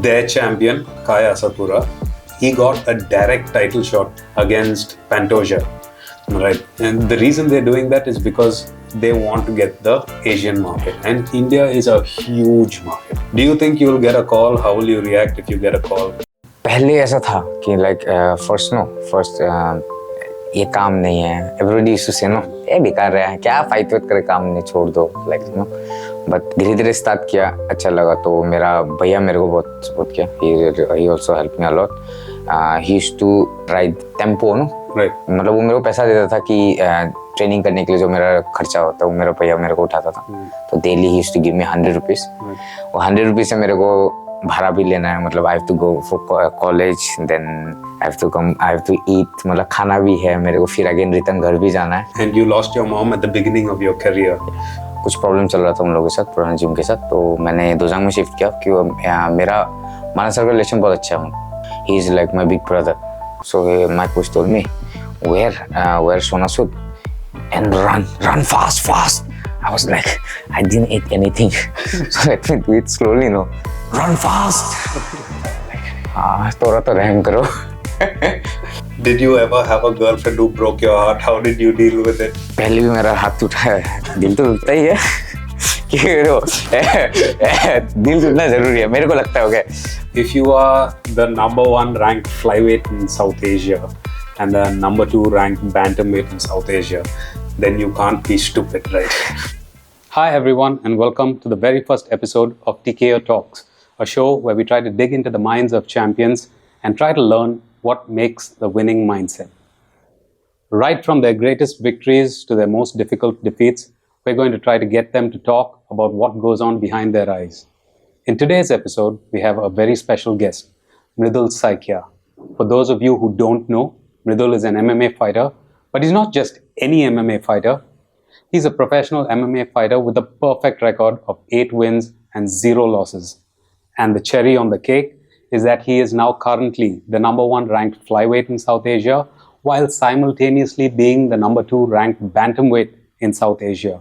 their champion, Satura, he got a direct title shot against Pantoja. Right. And the reason they're doing that is because they want to get the Asian market. And India is a huge market. Do you think you'll get a call? How will you react if you get a call? पहले ऐसा था कि like first ये काम नहीं है. Everybody used to say no, ये बेकार है, क्या फाइट करे, काम नहीं, छोड़ दो, like you know. But धीरे-धीरे स्टार्ट किया, अच्छा लगा. तो मेरा भैया मेरे को बहुत सपोर्ट किया. He also helped me a lot. He used to ride tempo, no? Right. मतलब वो मेरे को पैसा देता था कि ट्रेनिंग करने के लिए जो मेरा खर्चा होता है वो मेरा भैया मेरे को उठाता था. तो daily he used to give me 100 rupees. वो 100 रुपीस से मेरे को भाड़ा भी लेना है, मतलब I have to go for college, then I have to eat, मतलब खाना भी है मेरे को, फिर अगेन रिटर्न घर भी जाना है. And you lost your mom at the beginning of your career. कुछ प्रॉब्लम चल रहा था उन लोगों के साथ, पुराने जिम के साथ. तो मैंने दोजांग में शिफ्ट किया क्योंकि मेरा मानस सर का रिलेशन बहुत अच्छा है. He is like my big brother. So my coach told me wear Sona suit and run fast. I was like, I didn't eat anything, so let me do it slowly, no? Run fast. थोड़ा तो रहम करो. Did you ever have a girlfriend who broke your heart? How did you deal with it? पहले भी मेरा हाथ टूटा है. दिल तो टूटता ही है कि दिल टूटना जरूरी है, मेरे को लगता है. Okay, if you are the number 1 ranked flyweight in South Asia and the number 2 ranked bantamweight in South Asia, then you can't be stupid, right? Hi everyone, and welcome to the very first episode of TKO Talks, a show where we try to dig into the minds of champions and try to learn what makes the winning mindset. Right from their greatest victories to their most difficult defeats, we're going to try to get them to talk about what goes on behind their eyes. In today's episode, we have a very special guest, Mridul Saikia. For those of you who don't know, Mridul is an MMA fighter, but he's not just any MMA fighter. He's a professional MMA fighter with a perfect record of 8 wins and 0 losses. And the cherry on the cake is that he is now currently the number 1 ranked flyweight in South Asia, while simultaneously being the number 2 ranked bantamweight in South Asia.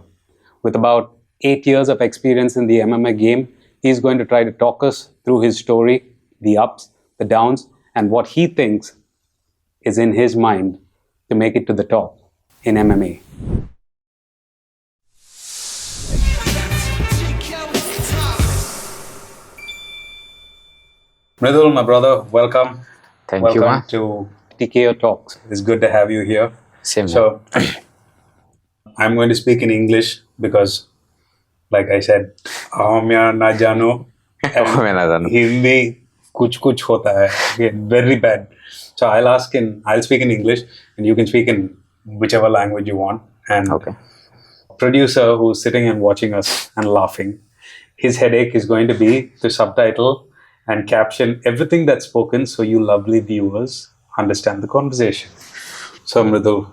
With about 8 years of experience in the MMA game, he's going to try to talk us through his story, the ups, the downs, and what he thinks is in his mind to make it to the top in MMA. Mridul, my brother, welcome. Thank you, Welcome to TKO Talks. It's good to have you here. Same. So, I'm going to speak in English because, like I said, मैं ना जानो, हिंदी कुछ होता है, very bad. So I'll speak in English and you can speak in whichever language you want. And Okay. Producer who's sitting and watching us and laughing, his headache is going to be to subtitle and caption everything that's spoken so you lovely viewers understand the conversation. So Mridul,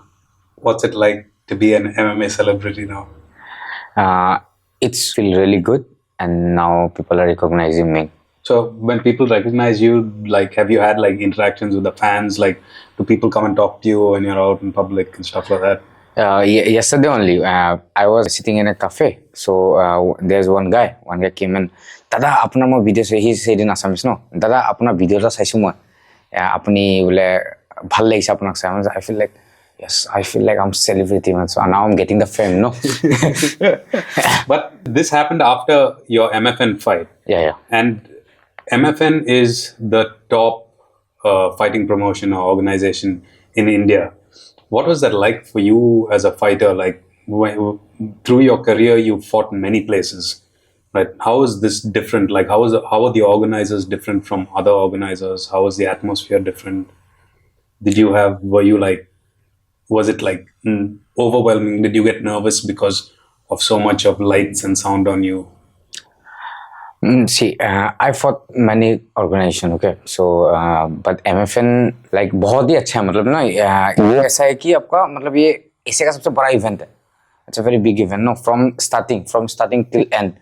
what's it like to be an MMA celebrity now? It's feel really good, and now people are recognizing me. So when people recognize you, like, have you had like interactions with the fans? Like, do people come and talk to you when you're out in public and stuff like that? Yesterday only, I was sitting in a cafe. So there's one guy came in. Dada, apna mo video se, he said in Assamese, no. Dada, apna video ta saisu mo. Apni bole bhal lagise apna se. I feel like, yes, I feel like I'm celebrity, man. So now I'm getting the fame, no. But this happened after your MFN fight. Yeah. And MFN is the top fighting promotion or organization in India. What was that like for you as a fighter? Like, through your career, you fought many places, right? How is this different? Like, how are the organizers different from other organizers? How was the atmosphere different? Was it like overwhelming? Did you get nervous because of so much of lights and sound on you? See, I fought many organizations, okay. So, but MFN like बहुत ही अच्छा है, मतलब ना ये ऐसा है कि आपका मतलब ये एशिया का सबसे बड़ा इवेंट है. It's a very big event, no. From starting till end,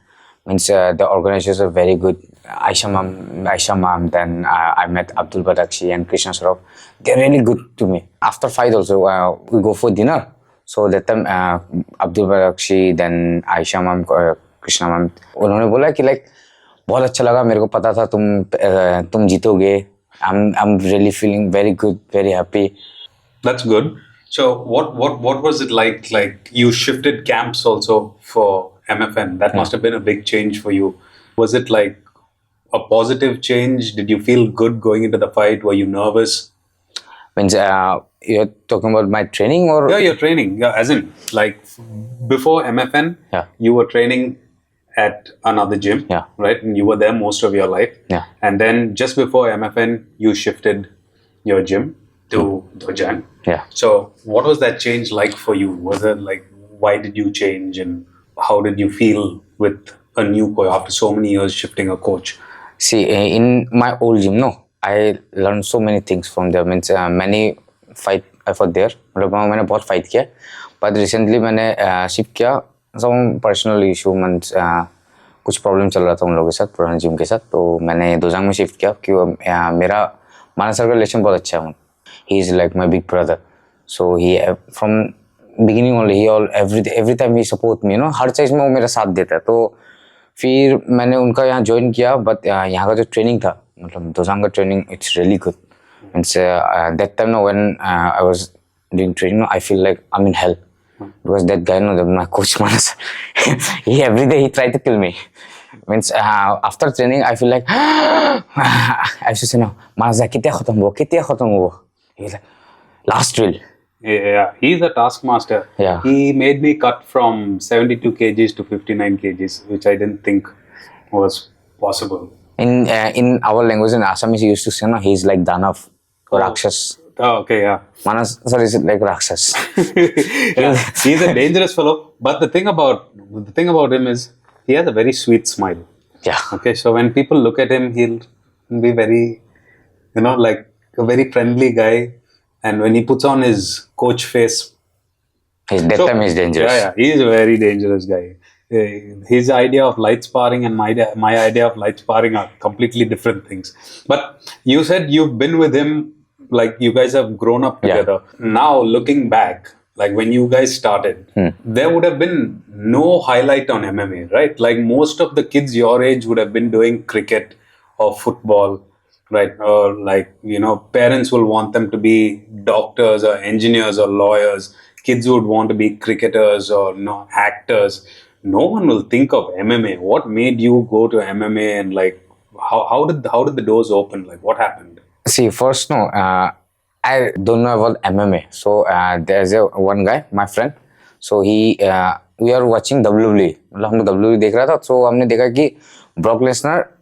means the organizers are very good. Aisha ma'am, then I met Abdul Badakshi and Krishna Saraf. They're really good to me. After fight also, we go for dinner. So that time Abdul Badakshi, then Aisha ma'am, Krishna ma'am, उन्होंने बोला कि like बहुत अच्छा लगा, मेरे को पता था तुम जीतोगे. I'm really feeling very good, very happy. That's good. So what was it like? Like you shifted camps also for MFN. That must have been a big change for you. Was it like a positive change? Did you feel good going into the fight? Were you nervous? Means you're talking about my training or? Yeah, your training. Yeah, as in like before MFN, Yeah. you were training at another gym, Yeah. right? And you were there most of your life. Yeah. And then just before MFN, you shifted your gym to DOJANG. Yeah. So what was that change like for you? Was it like, why did you change and how did you feel with a new coach after so many years shifting a coach? See, in my old gym, no, I learned so many things from there. Means many fight I fought there. मतलब मैंने बहुत fight किया. But recently मैंने shift किया. Some personal issue means कुछ problem चल रहा था उन लोगों के साथ, पुराने gym के साथ. तो मैंने दोजांग में shift किया क्यों मेरा मानस सर का relation बहुत अच्छा है. He is like my big brother. So he from beginning only every time he support me, you know, हर चीज में वो मेरा साथ देता है. तो फिर मैंने उनका यहाँ ज्वाइन किया. बट यहाँ का जो ट्रेनिंग था, मतलब दोजांग का training, it's really good. Means that time no when I was doing training, I feel like I am in hell because that guy no my coach Manas, he every day he try to kill me. Means after training I feel like I should say no Manas कितना खत्म हुआ last drill. Yeah, he's a taskmaster. Yeah. He made me cut from 72 kgs to 59 kgs, which I didn't think was possible. In our language in Assamese, he used to say, no, he's like Danav or Rakshas. Oh, okay, yeah. Manas sir is like Rakshas. Yeah, he's a dangerous fellow. But the thing about him is he has a very sweet smile. Yeah. Okay, so when people look at him, he'll be very, you know, like a very friendly guy. And when he puts on his coach face, That time he's dangerous. Yeah, he is a very dangerous guy. His idea of light sparring and my idea of light sparring are completely different things. But you said you've been with him, like you guys have grown up together. Now looking back, like when you guys started, there would have been no highlight on MMA, right? Like most of the kids your age would have been doing cricket or football. Right, or like, you know, parents will want them to be doctors or engineers or lawyers. Kids would want to be cricketers or actors. No one will think of MMA. What made you go to MMA and like how did the doors open? Like what happened? See, first I don't know about MMA. So there's one guy, my friend. So we are watching WWE. मतलब हम लोग WWE देख रहा था. So हमने देखा कि Brock Lesnar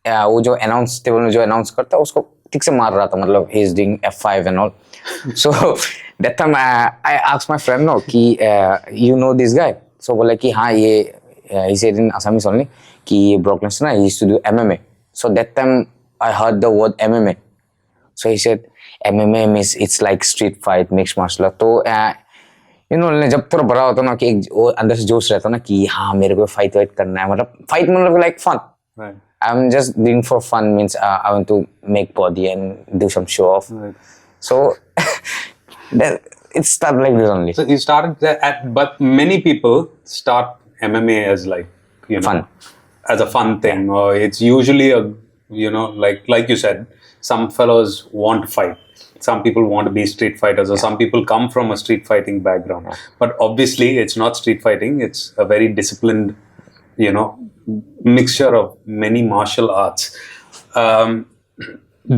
वो जो अनाउंस टेबल में जो अनाउंस करता है उसको ठीक से मार रहा था. मतलब he is doing F5 and all. So that time I asked my friend no कि you know this guy. So बोला कि हाँ ये he said in Assamese only कि ये Brock Lesnar he used to do MMA. So that time I heard the word MMA. So he said MMA means it's like street fight, mixed martial art. तो you know जब थोड़ा बड़ा होता ना कि वो अंदर से जोश रहता ना कि हाँ मेरे को फाइट वाइट करना है. मतलब फाइट मतलब like fun. I'm just doing for fun, means I want to make body and do some show off. Right. So it started like this only. So you started but many people start MMA as like, you know, fun, as a fun thing, or it's usually a, you know, like you said, some fellows want to fight. Some people want to be street fighters, or some people come from a street fighting background. But obviously, it's not street fighting. It's a very disciplined, you know, mixture of many martial arts.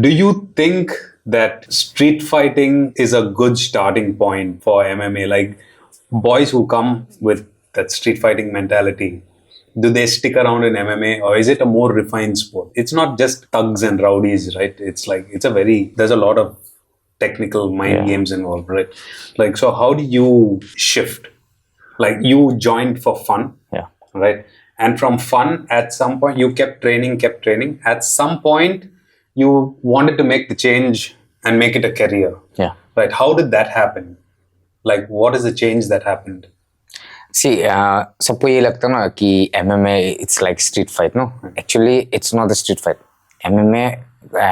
Do you think that street fighting is a good starting point for MMA? Like boys who come with that street fighting mentality, do they stick around in MMA, or is it a more refined sport? It's not just thugs and rowdies, right? It's like there's a lot of technical mind games involved, right? Like, so how do you shift? Like you joined for fun, right? And from fun, at some point, you kept training. At some point, you wanted to make the change and make it a career. Yeah. Right. How did that happen? Like, what is the change that happened? See, सबको ये लगता ना कि MMA it's like street fight. No, actually, it's not a street fight. MMA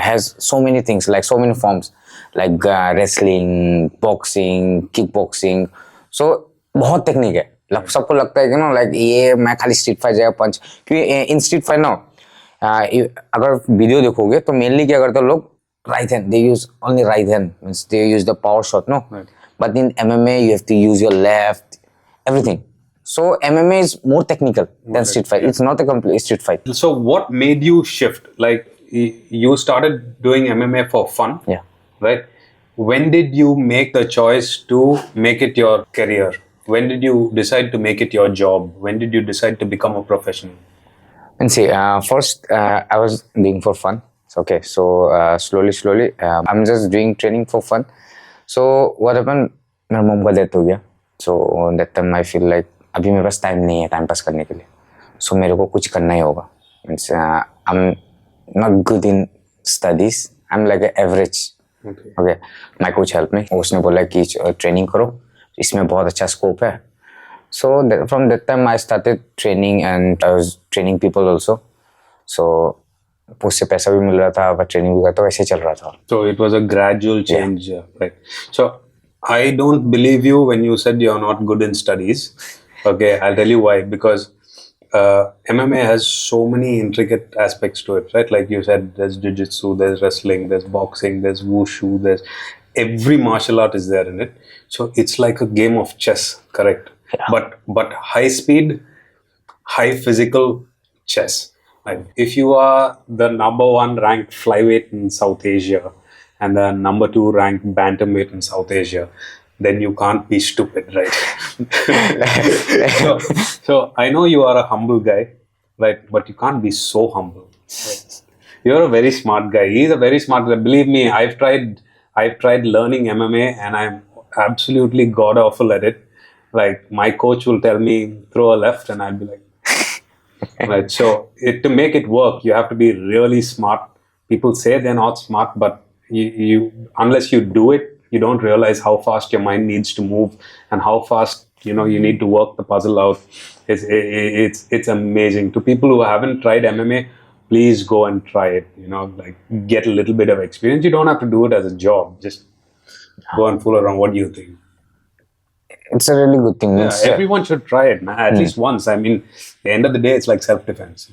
has so many things, like so many forms, like wrestling, boxing, kickboxing. So बहुत technique है. सबको लगता है कि ना लाइक ये मैं खाली स्ट्रीट फाइट जाएगा पंच, क्योंकि इन स्ट्रीट फाइट ना अगर वीडियो देखोगे तो मेनली क्या करते हैं लोग, right hand, they use only right hand, means they use the power shot, no? Right. But in MMA you have to use your left, everything. So MMA is more technical than street fight. It's not a complete street fight. So what made you shift? Like you started doing MMA for fun, Yeah. right? When did you make the choice to make it your career? When did you decide to make it your job? When did you decide to become a professional? And see, first I was doing for fun. Okay, so slowly, I'm just doing training for fun. So what happened? मेरा मम का death हो गया. So that time I feel like अभी मेरे पास time नहीं है time pass करने के लिए. So मेरे को कुछ करना ही होगा. Means I'm not good in studies. I'm like an average. Okay. My coach helped me. उसने बोला कि ट्रेनिंग करो, इसमें बहुत अच्छा स्कोप है. So from that time I started training and I was training people also. So उससे पैसा भी मिल रहा था, but ट्रेनिंग भी करता, वैसे चल रहा था. So it was a gradual change, right? So I don't believe you when you said you're not good in studies. Okay, I'll tell you why. Because MMA has so many intricate aspects to it, right? Like you said, there's jiu-jitsu, there's wrestling, there's boxing, there's wushu, there's every martial art is there in it. So it's like a game of chess, correct? Yeah. But high speed, high physical chess. Like if you are the #1 ranked flyweight in South Asia and the #2 ranked bantamweight in South Asia, then you can't be stupid, right? so I know you are a humble guy, right? But you can't be so humble. Right? You're a very smart guy. He's a very smart guy. Believe me, I've tried learning MMA and I'm absolutely god awful at it. Like my coach will tell me throw a left and I'll be like, right. So to make it work, you have to be really smart. People say they're not smart, but you unless you do it, you don't realize how fast your mind needs to move and how fast you need to work the puzzle out. It's amazing. To people who haven't tried MMA, please go and try it. Like get a little bit of experience. You don't have to do it as a job. Just go and fool around. What do you think? It's a really good thing. Yeah, everyone should try it, man. At least once. I mean, at the end of the day, it's like self-defense.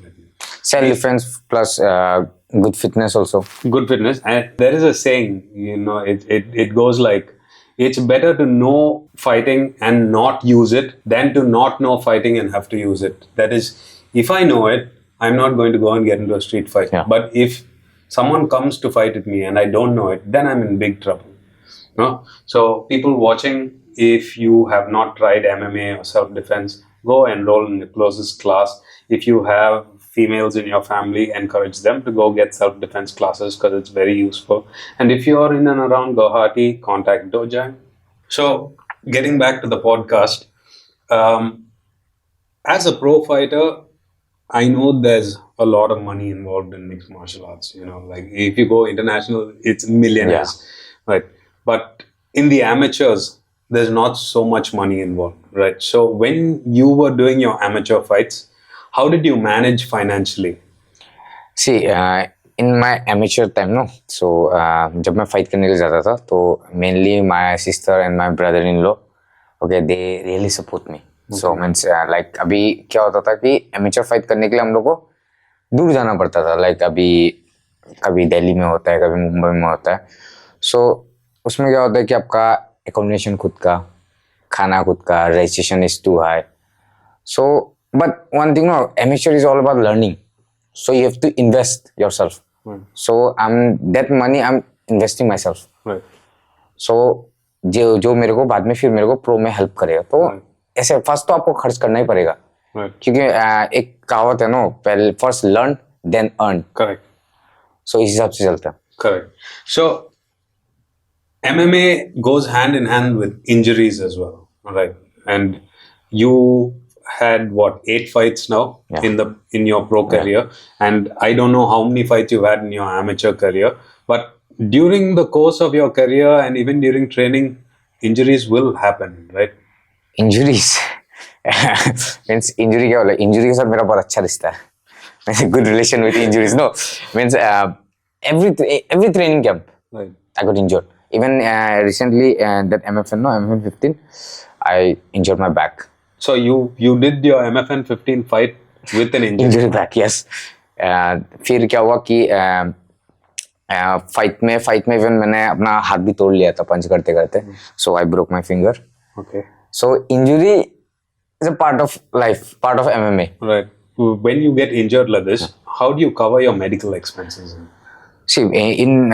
Self-defense plus good fitness also. Good fitness. And there is a saying, it goes like, it's better to know fighting and not use it than to not know fighting and have to use it. That is, if I know it, I'm not going to go and get into a street fight. Yeah. But if someone comes to fight with me and I don't know it, then I'm in big trouble. No? So people watching, if you have not tried MMA or self-defense, go enroll in the closest class. If you have females in your family, encourage them to go get self-defense classes because it's very useful. And if you are in and around Guwahati, contact DOJANG. So getting back to the podcast, as a pro fighter, I know there's a lot of money involved in mixed martial arts. Like if you go international, it's millionaires, right? But in the amateurs, there's not so much money involved, right? So when you were doing your amateur fights, how did you manage financially? See, in my amateur time, no. So जब मैं fight करने के लिए जाता था, तो mainly my sister and my brother-in-law, okay, they really support me. Okay. So means like अभी क्या होता था कि amateur fight करने के लिए हम लोग को दूर जाना पड़ता था. Like अभी कभी दिल्ली में होता है, कभी मुंबई में होता है. So उसमें क्या होता है कि आपका accommodation खुद का, खाना खुद का, registration is too high. So, but one thing, no, amateur is all about learning. So you have to invest yourself. Right. So that money I'm investing myself. Right. So जो मेरे को बाद में फिर मेरे को प्रो में हेल्प करेगा. तो ऐसे फर्स्ट तो आपको खर्च करना ही पड़ेगा. Right. क्योंकि एक कहावत है नो, पहले first learn then earn. Correct. So इस हिसाब से चलता है. Correct. So MMA goes hand in hand with injuries as well, right? And you had 8 fights now in your pro career, and I don't know how many fights you've had in your amateur career, but during the course of your career and even during training, injuries will happen, right? Injuries means injury क्या बोला? Injury के साथ मेरा बहुत अच्छा रिश्ता है. Good relation with injuries. No, means every training camp, right. I got injured. Even recently, that MFN, MFN 15, I injured my back. So you did your MFN 15 fight with an injury? Injured back, yes. फिर क्या हुआ कि fight में even मैंने अपना हाथ भी तोड़ लिया था पंच करते करते. So I broke my finger. Okay. So injury is a part of life, part of MMA. Right. When you get injured like this, how do you cover your medical expenses? See, in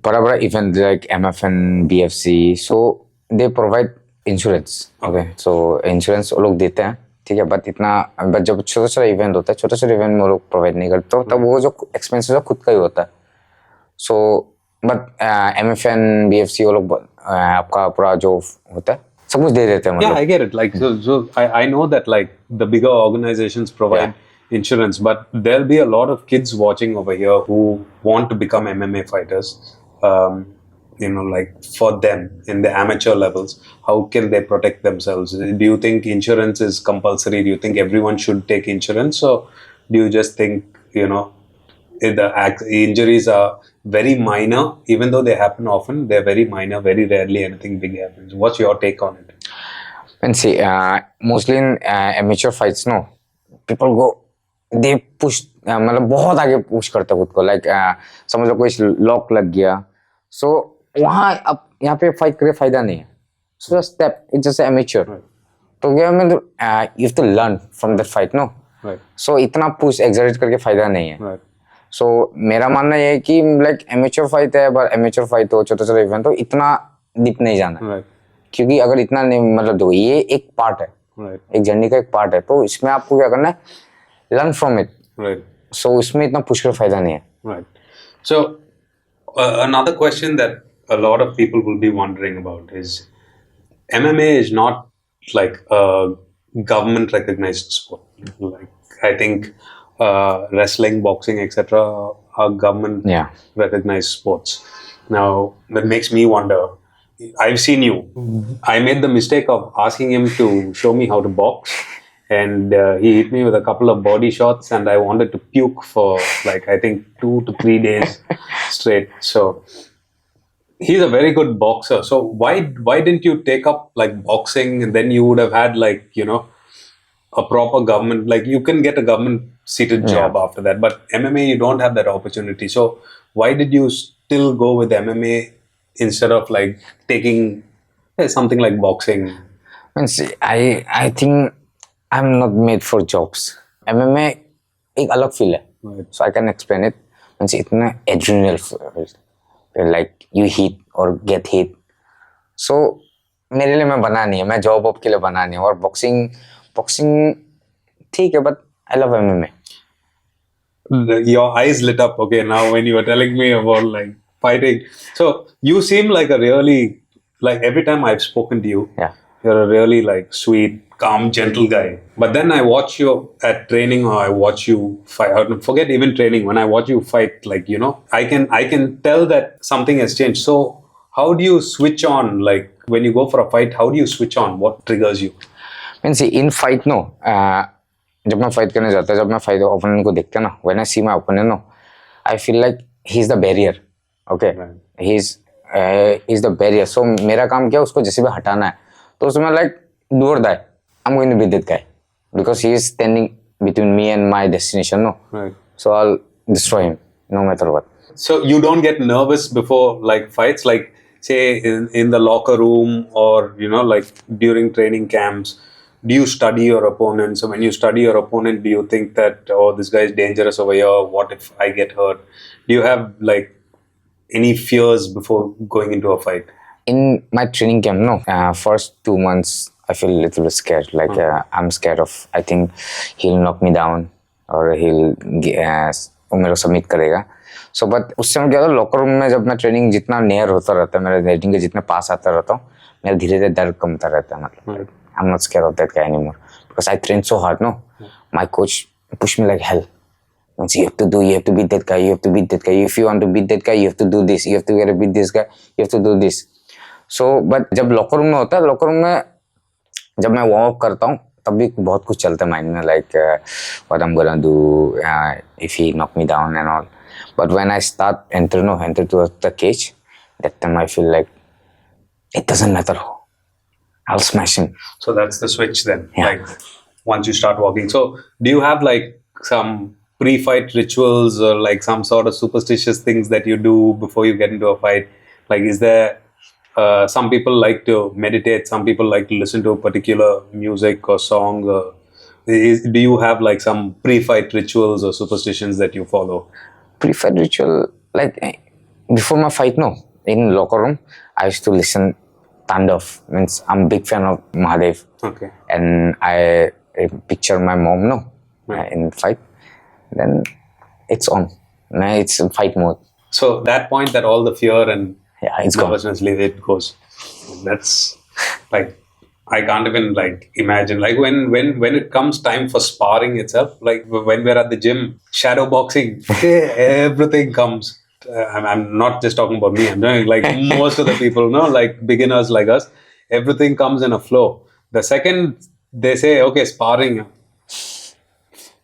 bada event like MFN, BFC, so they provide insurance. Okay, so insurance वो लोग देते हैं, ठीक है. But जब छोटा छोटा event होता है, छोटे छोटे इवेंट में वो लोग प्रोवाइड नहीं करते, तो तब वो जो एक्सपेंसेस है खुद का ही होता है. सो बट MFN, BFC वो लोग आपका पूरा जो होता है सब कुछ दे देते हैं. Yeah, I get it. Like, so I know that like the bigger organizations provide insurance, but there'll be a lot of kids watching over here who want to become MMA fighters. You know, like for them in the amateur levels, how can they protect themselves? Do you think insurance is compulsory? Do you think everyone should take insurance, or do you just think, you know, the injuries are very minor, even though they happen often, they're very minor, very rarely anything big happens? What's your take on it? And see, mostly in amateur fights, no, people go, they push, मतलब बहुत आगे push करते खुद को. Like समझ लो कोई lock लग गया, सो वहाँ अब यहाँ पे फाइट करके फायदा नहीं है. So step it's just amateur. तो क्या मैं you have to learn from that fight, no. So इतना पुश एक्सर्ट करके फायदा नहीं है. सो मेरा मानना ये है कि लाइक एमेच्योर फाइट है, बट एमेच्योर फाइट हो, छोटा छोटा इवेंट हो, इतना डीप नहीं जाना. क्योंकि अगर इतना नहीं, मतलब देखो ये एक पार्ट है, एक जर्नी का एक पार्ट है, तो इसमें आपको क्या करना है, लर्न फ्रॉम इट. सो इसमें इतना पुश कर फायदा नहीं है. So another question that a lot of people will be wondering about is MMA is not like a government recognized sport. Like I think wrestling, boxing, etc. are government recognized sports. Now that makes me wonder. I've seen you. I made the mistake of asking him to show me how to box, and he hit me with a couple of body shots, and I wanted to puke for like I think 2 to 3 days straight. So he's a very good boxer. So why didn't you take up like boxing, and then you would have had like, you know, a proper government, like you can get a government seated job after that, but MMA you don't have that opportunity. So why did you still go with MMA instead of like taking something like boxing? I think I'm not made for jobs. MMA एक अलग feel है. So I can explain it. इतना adrenaline, like you hit or get hit. So मेरे लिए मैं बना नहीं है, मैं जॉब के लिए बना नहीं है. और बॉक्सिंग ठीक है, but I love MMA. Your eyes lit up, okay, now when you were telling me about like fighting. So you seem like a really, like every time I've spoken to you, you're a really like sweet, calm, gentle guy. But then I watch you at training, or I watch you fight. Forget even training. When I watch you fight, like, you know, I can tell that something has changed. So how do you switch on? Like when you go for a fight, how do you switch on? What triggers you? In fight, no. जब मैं fight करने जाता है, जब मैं fight opponent को देखता ना, when I see my opponent, no, I feel like he's the barrier. Okay, he's the barrier. So मेरा काम क्या है, उसको जैसे भी हटाना है, तो उसमें like do or die, I'm going to beat that guy because he is standing between me and my destination, no. So I'll destroy him no matter what. So you don't get nervous before like fights, like say in the locker room, or you know, like during training camps? Do you study your opponent? So when you study your opponent, do you think that, oh, this guy is dangerous over here, what if I get hurt? Do you have like any fears before going into a fight? In my training camp, no. First 2 months I feel a little bit scared. Like I'm scared of, I think he'll knock me down, or he'll मेरे को submit करेगा. So but उस समय क्या होता है, locker room में जब मैं ट्रेनिंग जितना नियर होता रहता है, मेरे रेटिंग के जितने पास आता रहता हूँ, मेरा धीरे धीरे डर कमता रहता है. मतलब I'm not scared of that guy anymore because I train so hard. No, my coach pushed me like hell. And you have to beat that guy. You have to beat that guy. If you want to beat that guy, you have to do this. You have to get to beat this guy. You have to do this. So, but जब locker room में होता है, locker room में जब मैं warm up करता हूँ, तब भी बहुत कुछ चलता है माइंड में, like what I'm gonna do if he knock me down and all. But when I enter to the cage, that time I feel like it doesn't matter. I'll smash him. So that's the switch then. Like once you start walking. So do you have like some pre-fight rituals or like some sort of superstitious things that you do before you get into a fight? Like, is there some people like to meditate, some people like to listen to a particular music or song? Do you have like some pre-fight rituals or superstitions that you follow? Pre-fight ritual, like before my fight, no. In locker room, I used to listen Tandav. Means I'm a big fan of Mahadev. Okay. And I picture my mom, no, Right. in fight. Then it's on. It's in fight mode. So that point that all the fear and It's gone. nervousness leave, it goes. That's like, I can't even like imagine, like when it comes time for sparring itself, like when we're at the gym, shadow boxing, everything comes. I'm not just talking about me, I'm doing like most of the people, no, like beginners like us, everything comes in a flow. The second they say, okay, sparring,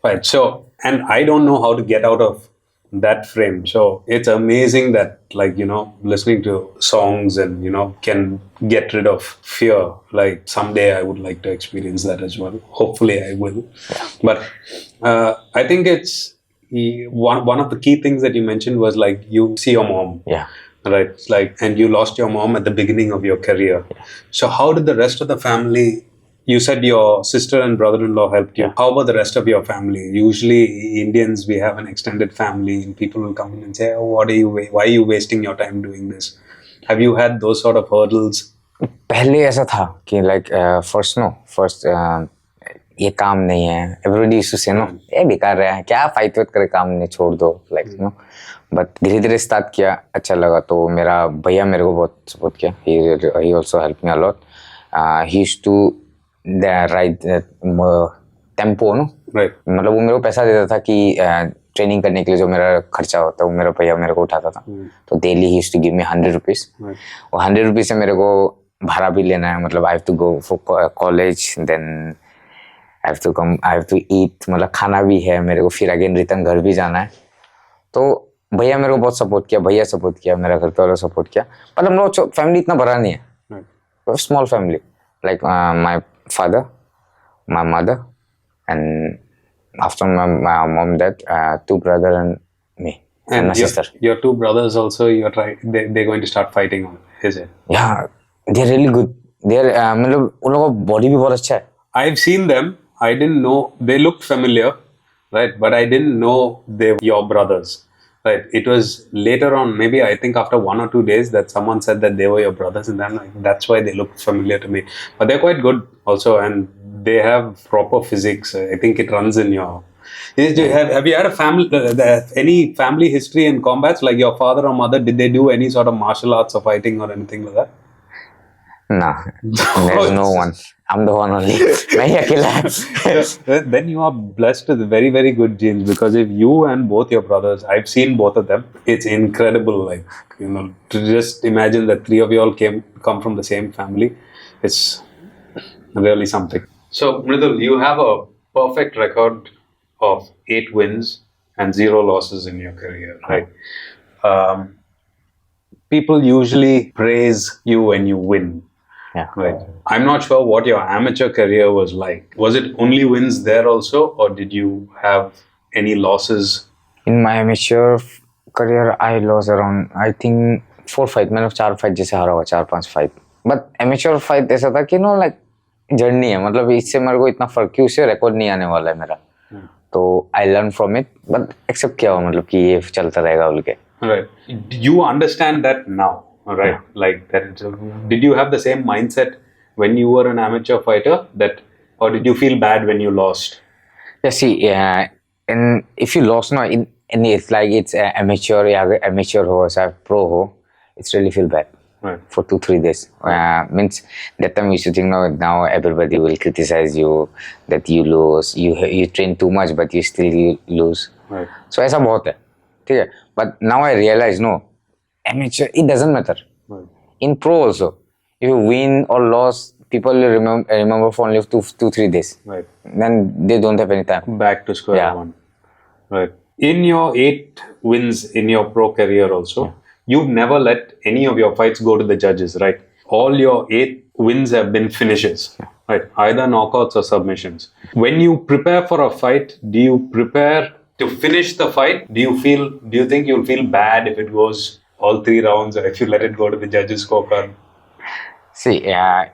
right? So, and I don't know how to get out of that frame. So it's amazing that, like, listening to songs and, can get rid of fear. Like someday I would like to experience that as well. Hopefully I will. But I think it's one of the key things that you mentioned was like you see your mom. Yeah. Right. Like, and you lost your mom at the beginning of your career. Yeah. So how did the rest of the family? You said your sister and brother-in-law helped you. Yeah. How about the rest of your family? Usually Indians, we have an extended family and people will come in and say, oh, why are you wasting your time doing this? Have you had those sort of hurdles? पहले ऐसा था कि like first ये काम नहीं है. Everybody used to say no, ये बेकार है, क्या फाइट वेट करे, काम नहीं, छोड़ दो, like But धीरे धीरे स्टार्ट किया, अच्छा लगा. तो मेरा भैया मेरे को बहुत सपोर्ट किया. He also helped me a lot. He used to ride tempo, no? Right. मतलब वो मेरे को पैसा देता था कि ट्रेनिंग करने के लिए जो मेरा खर्चा होता है वो मेरा भैया मेरे को उठाता था. तो daily he used to give me 100 rupees. वो 100 रुपीज से मेरे को भाड़ा भी लेना है, मतलब I have to go for college, then I have to eat, मतलब खाना भी है मेरे को, फिर अगेन रिटर्न घर भी जाना है. तो भैया मेरे को बहुत सपोर्ट किया, भैया सपोर्ट किया, मेरा घर पे वालों सपोर्ट किया. पर हम लोग फैमिली इतना बड़ा नहीं है, small family. Like my father, my mother, and after my mom dead, 2 brothers and me and my sister. Your 2 brothers also, they're going to start fighting on, is it? Yeah, they're really good. They're मतलब उन लोगों का body भी बहुत अच्छा है. I've seen them. I didn't know, they looked familiar, right? But I didn't know they were your brothers. Right. It was later on, maybe I think after 1 or 2 days, that someone said that they were your brothers, and then that's why they looked familiar to me. But they're quite good also, and they have proper physics. I think it runs in your. Have you had a family, any family history in combats? Like your father or mother, did they do any sort of martial arts or fighting or anything like that? No, there's no one. I'm the one only. मैं ही अकेला. Then you are blessed with very, very good genes, because if you and both your brothers, I've seen both of them, it's incredible. Like, to just imagine that 3 of you all come from the same family, it's really something. So, Mridul, you have a perfect record of 8 wins and 0 losses in your career, right? People usually praise you when you win. Yeah. Right. I'm not sure what your amateur career was like. Was it only wins there also, or did you have any losses? In my amateur career, I lost around, I think 4 fight. मैंने 4 fight जैसे हारा हुआ, 4-5 fight. But amateur fight ऐसा था कि like journey है, मतलब इससे मेरे को इतना फर्क कि उससे रिकॉर्ड नहीं आने वाला है मेरा. तो I learned from it, but accept किया हुआ, मतलब कि ये चलता रहेगा बोल के. Right. You understand that now. Right, like that. Did you have the same mindset when you were an amateur fighter, or did you feel bad when you lost? Yeah, see, and if you lost, no, it's like it's amateur, amateur ho, pro ho, it's really feel bad. Right. For 2-3 days. Means that time you should think, no, now everybody will criticize you that you lose. You train too much, but you still lose. Right. So ऐसा बहुत है, ठीक है. But now I realize, no. Amateur, it doesn't matter. Right. In pro also, if you win or lose, people will remember for only 2-3 days. Right. Then they don't have any time. Back to square one. Right. In your 8 wins in your pro career also, you've never let any of your fights go to the judges, right? All your 8 wins have been finishes, right? Either knockouts or submissions. When you prepare for a fight, do you prepare You finish the fight. Do you think you'll feel bad if it goes all 3 rounds, or if you let it go to the judges' scorecard? See,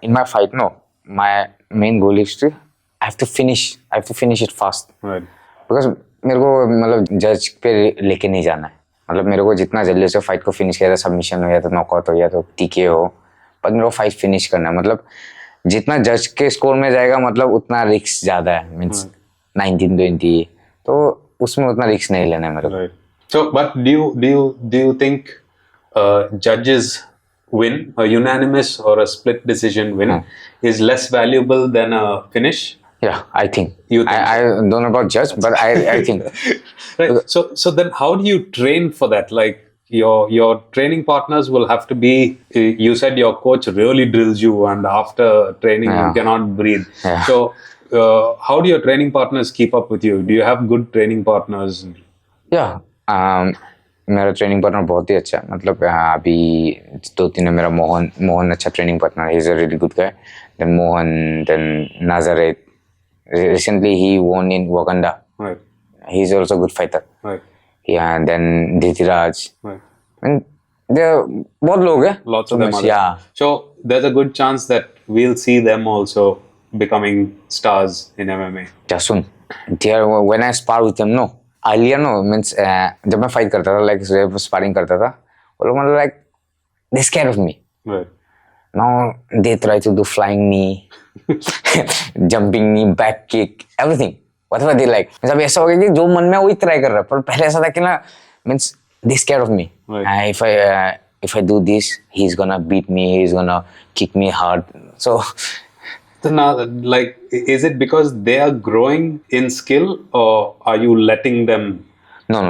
in my fight, no, my main goal is to I have to finish it fast. Right. Because मेरे को मतलब जज पे लेके नहीं जाना है. मतलब मेरे को जितना जल्दी से फाइट को फिनिश किया था, सबमिशन हो या तो नॉकआउट हो या तो टीके हो, पर मेरे को फाइट फिनिश करना है. मतलब जितना जज के स्कोर में जाएगा मतलब उतना रिस्क ज्यादा है. मीन्स 19-20, तो उसमें उतना रिस्क नहीं लेना है मेरे को. So, but do you think judges win, a unanimous or a split decision win, is less valuable than a finish? Yeah, I think. You think I don't know about judge, but I think. Right. So then how do you train for that? Like your training partners will have to be, you said your coach really drills you and after training you cannot breathe. Yeah. So how do your training partners keep up with you? Do you have good training partners? Yeah. मेरा training partner बहुत ही अच्छा है. मतलब अभी 2-3 है. मेरा मोहन अच्छा training partner है. He is a really good guy. Then Mohan, then Nazareth. Recently he won in Wakanda. Right. He is also a good fighter. Right. Yeah, and then Dhitiraj. Right. And there are बहुत लोग हैं. Lots of them are there. Yeah. So there's a good chance that we'll see them also becoming stars in MMA. Yeah, soon. When I spar with them, no. Earlier, no. Means जब मैं fight करता था, like sparring करता था, वो लोग मतलब like they scared of me. Right. Now they try to do flying knee, jumping knee, back kick, everything. Whatever they like. मतलब ऐसा हो गया कि जो मन में वही try कर रहा है. पर पहले ऐसा था कि ना, means they scared of me. Right. If I do this, he's gonna beat me. He's gonna kick me hard. So now, like, is it because they are growing in skill, or are you letting them? No.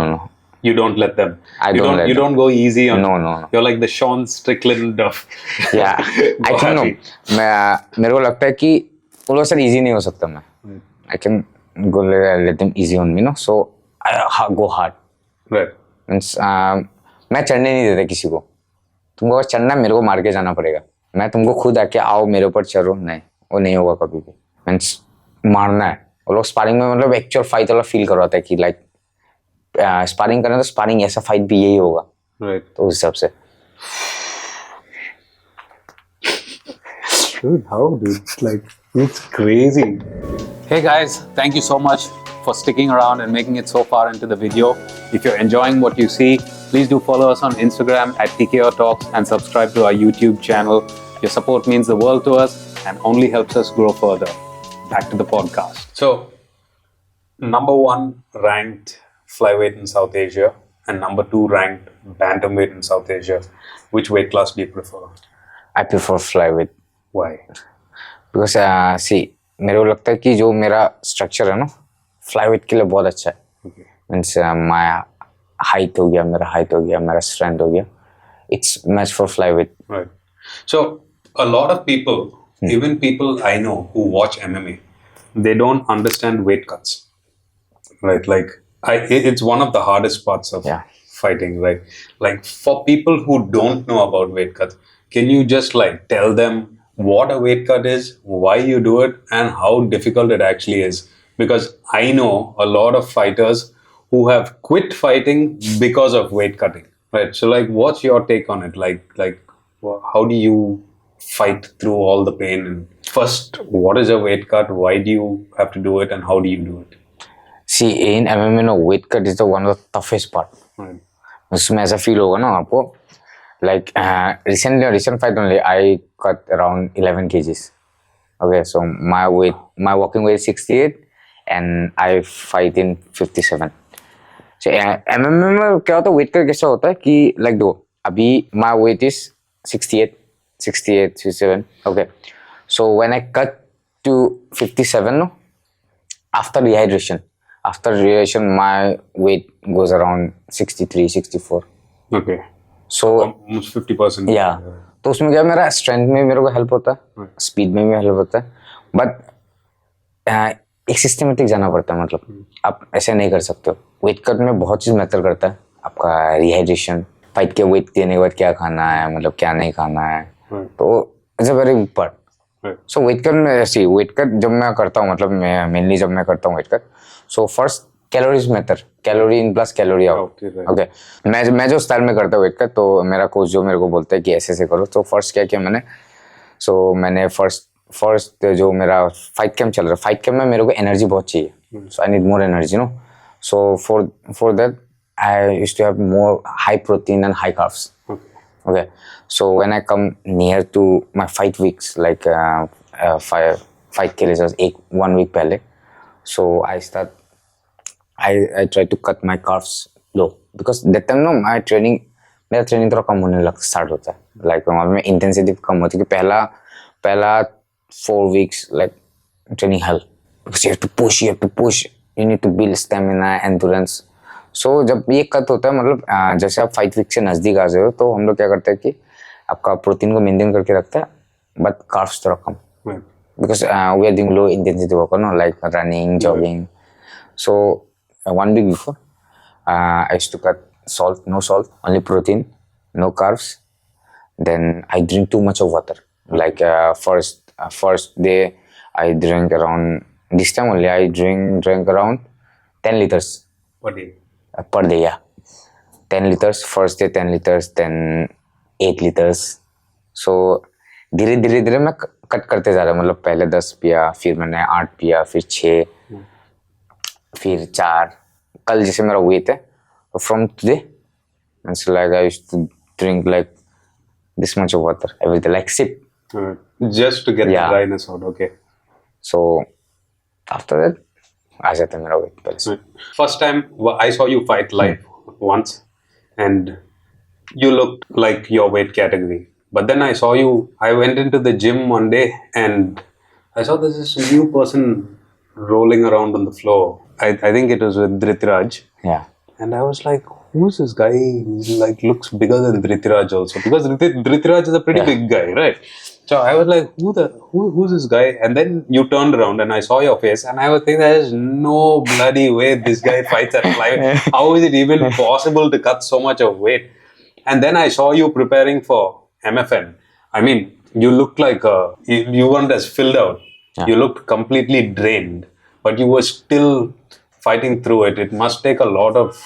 You don't let them. You don't go easy on. No. You're like the Sean Strickland of. Yeah, I can know. मेरे को लगता है कि वो लोग sir easy नहीं हो सकता मैं. I can go let them easy on me, no. So I go hard. Right. Means मैं चढ़ने नहीं देता किसी को. तुमको अगर चढ़ना मेरे को मार के जाना पड़ेगा. मैं तुमको खुद आके आओ मेरे ऊपर चढ़ो, नहीं, वो नहीं होगा कभी भी. Means मारना है. वो लोग स्पारिंग में मतलब एक्चुअल फाइट वाला फील करवाता है कि लाइक स्पारिंग करना तो स्पारिंग ऐसा फाइट भी यही होगा. Right. तो उस हिसाब से. Dude, how, dude? Like, it's crazy. Hey guys, thank you so much for sticking around and making it so far into the video. If you're enjoying what you see, please do follow us on Instagram at TKO Talks and subscribe to our YouTube channel. Your support means the world to us and only helps us grow further. Back to the podcast. So, number 1 ranked flyweight in South Asia and number 2 ranked bantamweight in South Asia. Which weight class do you prefer? I prefer flyweight. Why? Because see, मेरे को लगता है कि जो मेरा structure है ना, flyweight के लिए बहुत अच्छा है. Okay. मीन्स माय हाइट हो गया, मेरा हाइट हो गया, मेरा स्ट्रेंथ हो गया. It's match for flyweight. Right. So a lot of people, even people I know who watch MMA, they don't understand weight cuts. Right? Like it's one of the hardest parts of fighting, right? Like for people who don't know about weight cuts, can you just like tell them what a weight cut is, why you do it, and how difficult it actually is? Because I know a lot of fighters who have quit fighting because of weight cutting, right? So like, what's your take on it? Like, how do you fight through all the pain? And first, what is a weight cut? Why do you have to do it, and how do you do it? See, in MMA, no, weight cut is the one of the toughest part. Right. उसमें ऐसा feel होगा ना आपको. Like recent fight only, I cut around 11 kgs. Okay, so my walking weight is 68 and I fight in 57. So MMA में क्या होता है, weight cut कैसा होता है कि like दो, अभी my weight is 68, 67. Okay, so when I cut to 57, no, after dehydration, my weight goes around 63, 64. Okay. So almost 50%. Yeah. तो उसमें क्या मेरा स्ट्रेंथ में मेरे को हेल्प होता है, स्पीड में भी हेल्प होता है. बट एक सिस्टमेटिक जाना पड़ता है. मतलब आप ऐसे नहीं कर सकते हो. वेट कट में बहुत चीज़ मैटर करता है. आपका रिहाइड्रेशन, फाइट के वेट देने के बाद क्या खाना है, मतलब क्या नहीं खाना है. तो it's a very big part. So weight cut में ऐसी वेट कट जब मैं करता हूँ, मतलब मैं मेनली जब मैं करता हूँ weight cut, so first calories matter, calorie in plus calorie out. Okay, मैं जो स्टाइल में करता हूँ वेट का, तो मेरा कोच जो मेरे को बोलता है कि ऐसे करो, तो फर्स्ट क्या किया मैंने, मैंने फर्स्ट जो मेरा फाइट कैम्प चल रहा है, फाइट कैम्प में मेरे को एनर्जी बहुत चाहिए, so I need more energy no, so for that I used to have more high protein and high carbs. Okay, so when I come near to my fight weeks, like fight के लिए 1 week पहले, so I try to cut my carbs low because that time no my मेरा training थोड़ा कम होने लग start होता है, like वहाँ पे इंटेंसिटी कम होती है कि पहला 4 weeks like training hell because you have to push, you need to build stamina, endurance. सो जब ये कट होता है, मतलब जैसे आप 5 वीक से नज़दीक आ जाए हो, तो हम लोग क्या करते हैं कि आपका प्रोटीन को मेंटेन करके रखते हैं, बट कार्ब्स थोड़ा कम, because we are doing low intensity work no, like running, jogging. So 1 week before I used to cut salt, no salt, only protein, no carbs. Then I drink too much of water. Like first day I drink around, this time only I drink around 10 liters per day. Per day, yeah. 10 liters, first day 10 liters, then 8 liters. So धीरे मैं cut करते जा रहा हूँ, मतलब पहले 10 पिया, फिर मैंने 8 पिया, फिर 6, फिर 4. कल जैसे मेरा वेट है, तो from today it's like I used to drink like this much of water every day, like sip. Just to get the dryness out, okay. So after that आ जाता है मेरा वेट पहले। First time I saw you fight live once and you looked like your weight category. But then I saw you, I went into the gym one day and I saw this new person rolling around on the floor. I think it was with Dhritiraj. Yeah. And I was like, who's this guy? He like looks bigger than Dhritiraj also, because Dhritiraj is a pretty big guy, right? So I was like, who's this guy? And then you turned around and I saw your face and I was thinking, there's no bloody way this guy fights at flyweight. How is it even possible to cut so much of weight? And then I saw you preparing for MFN. I mean, you looked like you weren't as filled out. Yeah. You looked completely drained, but you were still fighting through it. It must take a lot of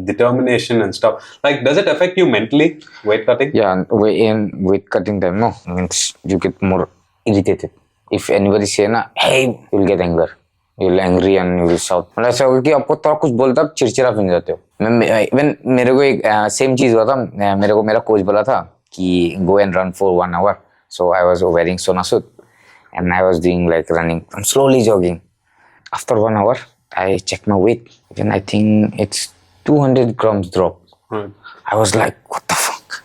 determination and stuff. Like, does it affect you mentally, weight cutting? Yeah, in weight cutting time, no, means you get more irritated. If anybody say na, hey, you'll get anger. You'll angry and you'll shout. मतलब ऐसा होगा कि आपको थोड़ा कुछ बोलता आप चिड़चिड़ा बन जाते हो। Even मेरे को एक सेम चीज हुआ था, मेरे को मेरा कोच बोला था कि go and run for 1 hour. So I was wearing sauna suit and I was doing like running. I'm slowly jogging. After 1 hour, I checked my weight. Then I think it's 200 grams drop. Right. I was like, what the fuck?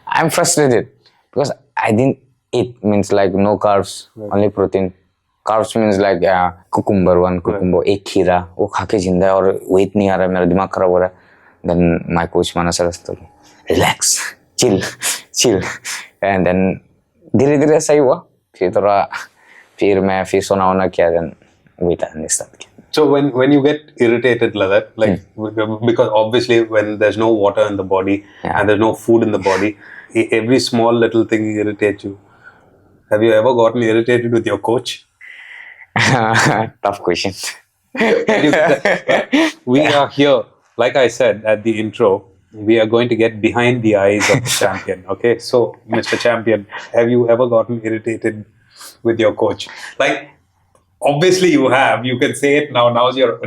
I'm frustrated because I didn't eat, means like no carbs, only protein. Carbs means like cucumber, एक खीरा, वो खा के जिंदा है और weight नहीं आ रहा है, मेरा दिमाग खराब हो रहा है. Then my coach माना सर तो relax, chill. And then धीरे सही हुआ. फिर मैं सोना होना किया, then weight आने start किया. So when you get irritated like that, like because obviously when there's no water in the body and there's no food in the body, every small little thing irritates you. Have you ever gotten irritated with your coach? Tough question. We are here, like I said at the intro, we are going to get behind the eyes of the champion. Okay, so Mr. Champion, have you ever gotten irritated with your coach? Like, obviously you have. You can say it now. Now's your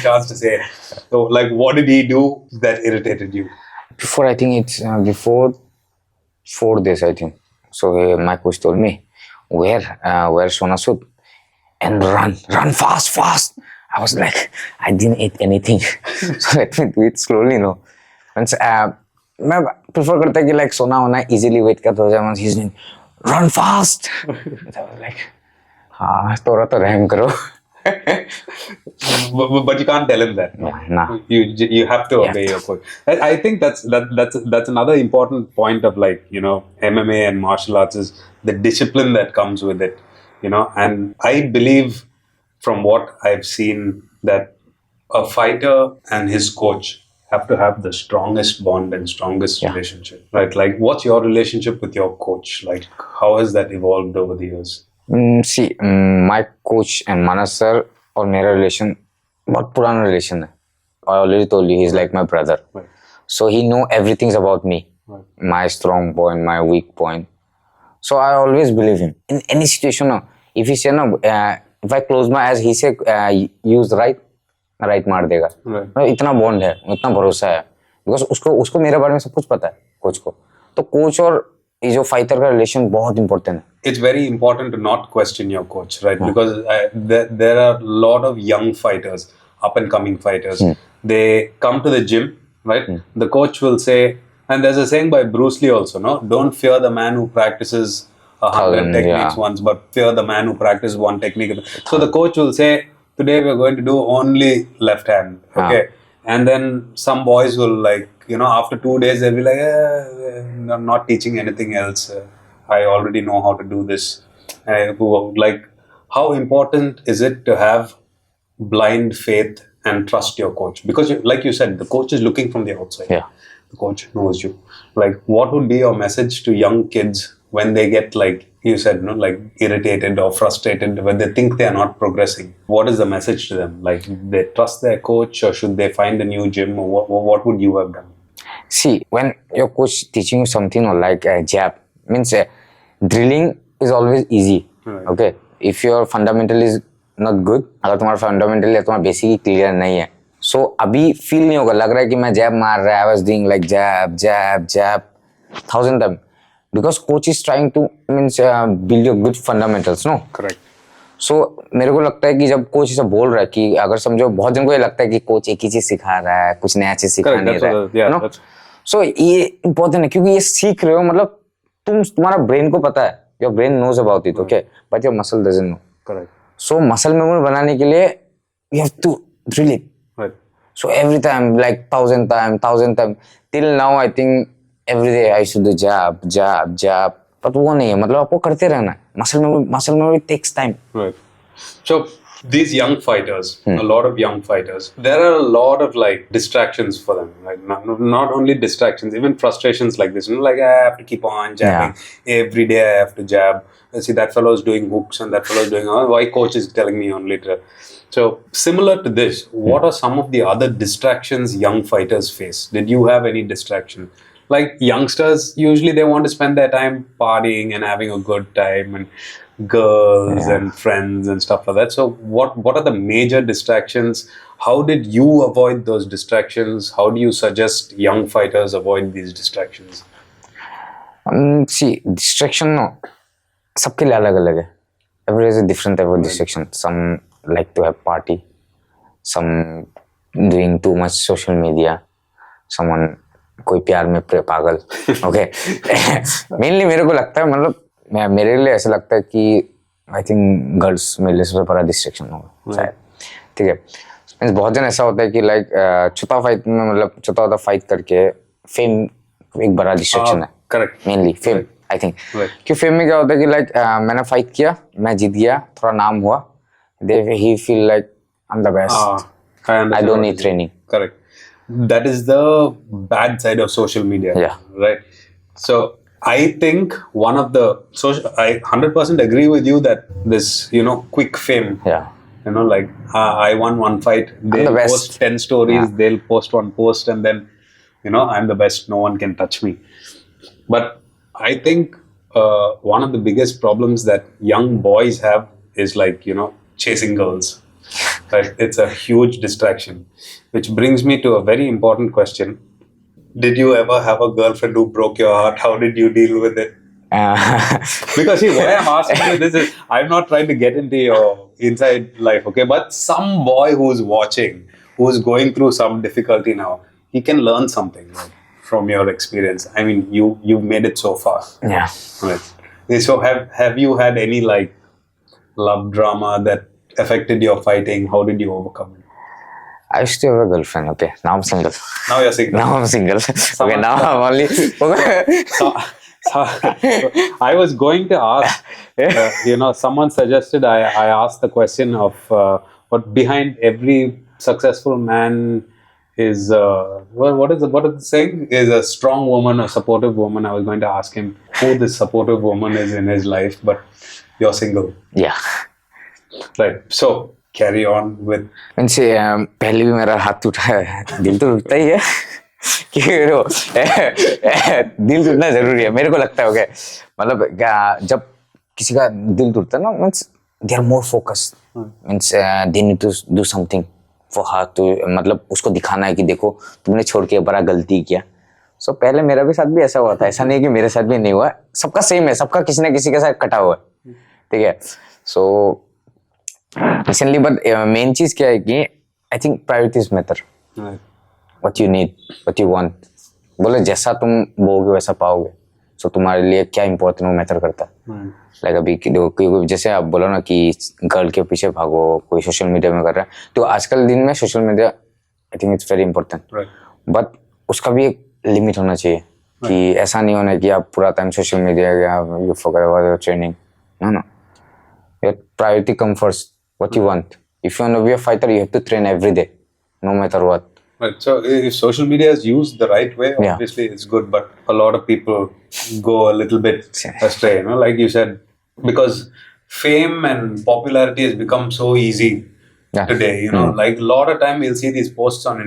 chance to say it. So, like, what did he do that irritated you? Before, I think it's before 4 days, I think. So my coach told me, wear sauna suit and run fast. I was like, I didn't eat anything, so let me do it slowly, no. Once मैं prefer करता कि like सोना होना easily weight cut हो जाए. Once he's doing run fast, I was like, हाँ थोड़ा तो रहम करो. But you can't tell him that. Nah. You have to obey your coach. I think that's another important point of, like, you know, MMA and martial arts is the discipline that comes with it, you know. And I believe, from what I've seen, that a fighter and his coach have to have the strongest bond and strongest relationship, right? Like, what's your relationship with your coach? Like, how has that evolved over the years? See, my coach and Manas sir और मेरा relation बहुत पुराना relation है. I already told you he's like my brother. Right. So he know everything about me, Right. my strong point, my weak point. So I always believe him in any situation. No, if he say no, if I close my eyes, he say use right मार देगा. Right. तो इतना bond है, इतना भरोसा है, because उसको मेरे बारे में सब कुछ पता है कोच को. तो कोच और ये जो फाइटर का रिलेशन बहुत इंपॉर्टेंट है. It's very important to not question your coach, right? Because there are a lot of young fighters, up and coming fighters. They come to the gym, right? The coach will say, and there's a saying by Bruce Lee also, no? Don't fear the man who practices 100 techniques once, but fear the man who practices one technique. So the coach will say, today we're going to do only left hand, okay? And then some boys will after 2 days they'll be like, I'm not teaching anything else. I already know how to do this. How important is it to have blind faith and trust your coach? Because like you said, the coach is looking from the outside. Yeah. The coach knows you. What would be your message to young kids when they get, like you said, irritated or frustrated when they think they are not progressing? What is the message to them? They trust their coach, or should they find a new gym, or what would you have done? See, when your coach teaching you something or like a jab, means drilling is always easy. Right. Okay, if your fundamental is not good, अगर तुम्हारा fundamental या तुम्हारा basic ही clear नहीं है, so अभी feel नहीं होगा, लग रहा है कि मैं jab मार रहा है, I was doing like jab 1,000 times, because coach is trying to build your good fundamentals, no? Correct. So मेरे को लगता है कि जब कोच ऐसा बोल रहा है कि अगर समझो बहुत जन को ये लगता है कि कोच एक ही चीज सिखा रहा है, कुछ नया चीज सिखा नहीं रहा है. So ये इम्पोर्टेंट है, क्योंकि ये सीख रहे हो, मतलब तुम्हारा ब्रेन को पता है, your brain knows about it, okay, but your muscle doesn't know. Correct. So muscle memory बनाने के लिए you have to drill it. Right. So every time, like 1,000 times, till now I think every day I should do jab. But वो नहीं है, मतलब आपको करते रहना है. Muscle memory takes time. Right. So these young fighters, a lot of young fighters, there are a lot of distractions for them. Not only distractions, even frustrations like this. I have to keep on jabbing. Every day I have to jab. See, that fellow is doing hooks and that fellow is doing, why coach is telling me only to. So similar to this, what are some of the other distractions young fighters face? Did you have any distraction? Like youngsters, usually they want to spend their time partying and having a good time and girls and friends and stuff like that. So what are the major distractions? How did you avoid those distractions? How do you suggest young fighters avoid these distractions? See, distraction, no, सबके लिए अलग-अलग है. Everybody has a different type of distraction. Some like to have party. Some doing too much social media. Someone कोई प्यार में पागल. Okay, mainly मेरे को लगता है, मतलब मेरे लिए ऐसा लगता है कि आई थिंक गर्ल्स मेरे लिए सबसे बड़ा डिस्ट्रैक्शन होगा शायद. ठीक है, मीन्स बहुत जन ऐसा होता है कि छोटा फाइट में, मतलब छोटा फाइट करके फेम एक बड़ा डिस्ट्रैक्शन है. Correct. Mainly fame, I think. कि फेम में क्या होता है कि मैंने फाइट किया, मैं जीत गया, थोड़ा नाम हुआ, they he feel like I am the best, I don't need training. Correct. That is the bad side of social media. Yeah. Right. So I think one of the I 100% agree with you that this, quick fame. Yeah. I won one fight. They'll post 10 stories. Yeah. They'll post one post, and then, I'm the best. No one can touch me. But I think one of the biggest problems that young boys have is chasing girls. Right? It's a huge distraction, which brings me to a very important question. Did you ever have a girlfriend who broke your heart? How did you deal with it? Because see, why I'm asking you this is, I'm not trying to get into your inside life, okay? But some boy who's watching, who's going through some difficulty now, he can learn something from your experience. I mean, you've made it so far. Yeah. Right. So have you had any love drama that affected your fighting? How did you overcome it? I used to have a girlfriend. Okay, now I'm single. Now you're single. Now I'm single. Okay, now I'm only. So, I was going to ask. Someone suggested I asked the question of what behind every successful man is. What is the saying? Is a strong woman, a supportive woman. I was going to ask him who this supportive woman is in his life, but you're single. Yeah. Right. So, carry on with? Means पहले भी मेरा हाथ टूटा है, दिल तो टूटता ही है कि दिल टूटना जरूरी है, मेरे को लगता है. ओके, मतलब जब किसी का दिल टूटता है ना, means they are more focused, means they need to do something for her, तो मतलब उसको दिखाना है कि देखो तुमने छोड़ के बड़ा गलती किया. सो पहले मेरा भी साथ भी ऐसा हुआ था, ऐसा नहीं है कि मेरे साथ भी नहीं हुआ, सबका सेम है, सबका किसी ना किसी के साथ कटा हुआ है, ठीक है. सो रिसेंटली बट मेन चीज क्या है कि I think priorities matter. What you need, what you want, बोले जैसा तुम बोगे वैसा पाओगे. सो तुम्हारे लिए क्या इंपॉर्टेंट वो मैटर करता है. लाइक अभी जैसे आप बोलो ना कि गर्ल के पीछे भागो, कोई सोशल मीडिया में कर रहा है, तो आजकल दिन में social media I think it's very important, but उसका भी एक लिमिट होना चाहिए कि ऐसा नहीं होना कि आप पूरा टाइम सोशल मीडिया या you forget about your training. No no, your priority come first. What you want, if you want to be a fighter you have to train every day no matter what. Right. So if social media is used the right way, obviously it's good, but a lot of people go a little bit astray, you know, like you said, because fame and popularity has become so easy today, you know, like a lot of time you'll see these posts on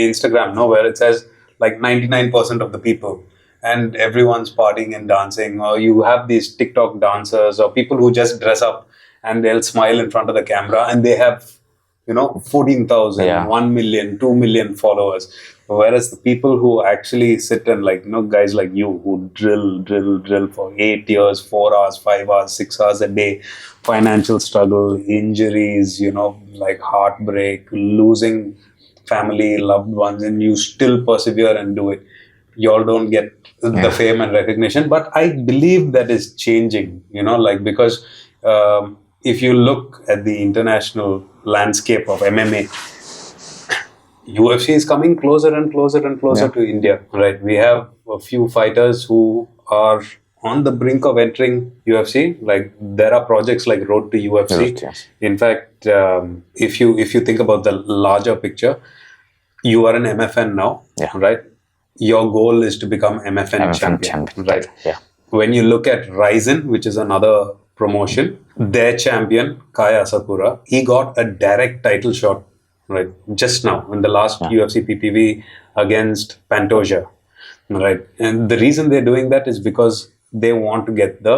Instagram, no, where it says like 99% of the people and everyone's partying and dancing, or you have these TikTok dancers or people who just dress up and they'll smile in front of the camera and they have, you know, 14,000, 1 million, 2 million followers. Whereas the people who actually sit and, like, you know, guys like you who drill for 8 years, 4 hours, 5 hours, 6 hours a day, financial struggle, injuries, you know, like heartbreak, losing family, loved ones, and you still persevere and do it. You all don't get the fame and recognition, but I believe that is changing, you know, like, because if you look at the international landscape of MMA, UFC is coming closer and closer and closer to India, right? We have a few fighters who are on the brink of entering UFC. Like, there are projects like Road to UFC. In fact, if you think about the larger picture, you are an MFN now, right? Your goal is to become MFN champion, right? Yeah. When you look at Ryzen, which is another promotion, their champion, Satura, he got a direct title shot, right, just now in the last UFC PPV against Pantoja, right? And the reason they're doing that is because they want to get the